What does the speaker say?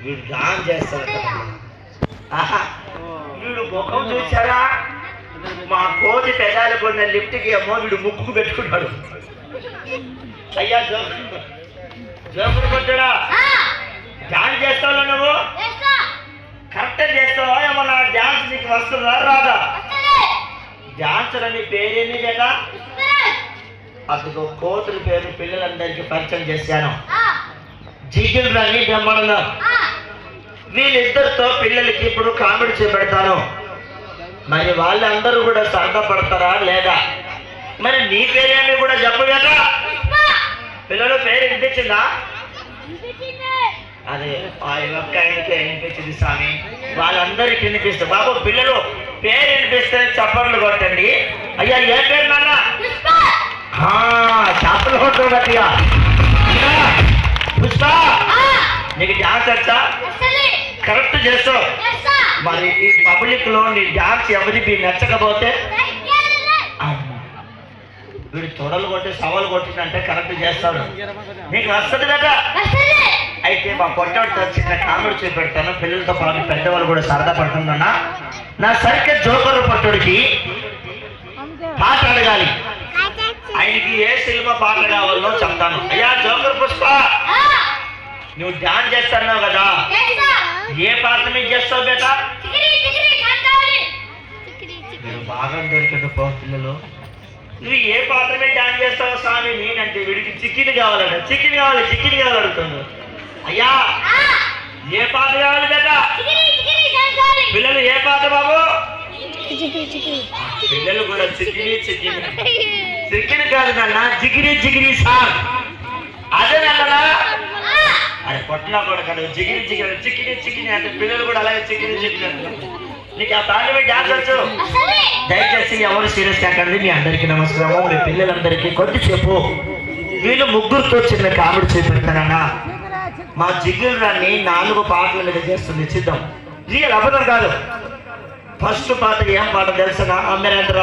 వీడు డాన్స్ చేస్తాడు. ఆహా, వీడు ముఖం చూసారా? మా కోతి పెదాలు కొన్న లిఫ్ట్కి ఏమో వీడు ముక్కు పెట్టుకున్నాడు. అయ్యా జోకుడు కొట్టాడా? డాన్స్ చేస్తావు నువ్వు? కరెక్ట్ చేస్తావా? ఏమన్నా డాన్స్ నీకు వస్తుందా రాదా? డాన్సర్ అని పేరేమి లేదా? అసలు కోతుల పేరు పిల్లలందరికీ పరిచయం చేశాను. జిగిల్ రాని బ్రహ్మాండం. వీళ్ళిద్దరితో పిల్లలకి ఇప్పుడు కామెడీ చేపెడతాను. మరి వాళ్ళందరూ కూడా సరదా పడతారా లేదా? మరి నీ పేరేమి కూడా చెప్పవేట? పిల్లల పేరు వినిపించిందా? అదే ఆ ఒక్క ఆయనకే వినిపించింది స్వామి. వాళ్ళందరికీ వినిపిస్తుంది. బాబు పిల్లలు పేరు వినిపిస్తే చప్పట్లు కొట్టండి. అయ్యా ఏ పేరు నాన్న? చప్పలు కొట్టడం గట్టిగా. పుష్ప, నీకు డాన్స్ వచ్చా? కరెక్ట్ చేస్తావు. మరి ఈ పబ్లిక్ లో నీ డాన్స్ ఎవరికి నచ్చకపోతే వీడు తొడలు కొట్టి సవాలు కొట్టిందంటే కరెక్ట్ చేస్తాడు. నీకు వస్తుంది కదా? అయితే మా పొట్టతో చిన్న కామెడీ చూపెడతాను. పిల్లలతో పాటు పెద్దవాళ్ళు కూడా సరదా పడుతుందన్నా. నా సర్కస్ జోకర్ పట్టుడికి పాట అడగాలి. ఆయనకి ఏ సినిమా పాట కావాలో చెప్తాను. అయ్యా జోకర్ పుష్ప, నువ్వు డాన్స్ చేస్తున్నావు కదా, ఏ పాట మీద చేస్తావు బేటా? మీరు బాగా దొరికింది పో పిల్లలు. నువ్వు ఏ పాట మీద డాన్స్ చేస్తావు స్వామి? నేనంటే వీడికి చికెన్ కావాలంట. చికెన్ కావాలి అడుగుతుంది. అయ్యా ఏ పాట కావాలి బేటా? పిల్లలు ఏ పాట బాబు? పిల్లలు కూడా చికెన్ కాదు నాన్న, జిగిరి సార్. అదే నాన్న. అది పొట్టలో కూడా కాదు, చికెన్ అంటే పిల్లలు కూడా అలాగే చికెన్. నీకు ఆ పాట మీద డాన్స్ వచ్చు? దయచేసి ఎవరు సీరియస్ కాకండి. మీ అందరికీ నమస్కారం. మీ పిల్లలందరికీ కొద్దిసేపు వీళ్ళు ముగ్గురుతో చిన్న కామెడీ చేపెడతానన్నా. మా జిగిల్ రాన్ని 4 పాటలు మీద చేస్తుంది. చిద్దాం. రియల్ అబద్ధం కాదు. ఫస్ట్ పాట ఏం పాట తెలుసనా? అమ్మేంద్ర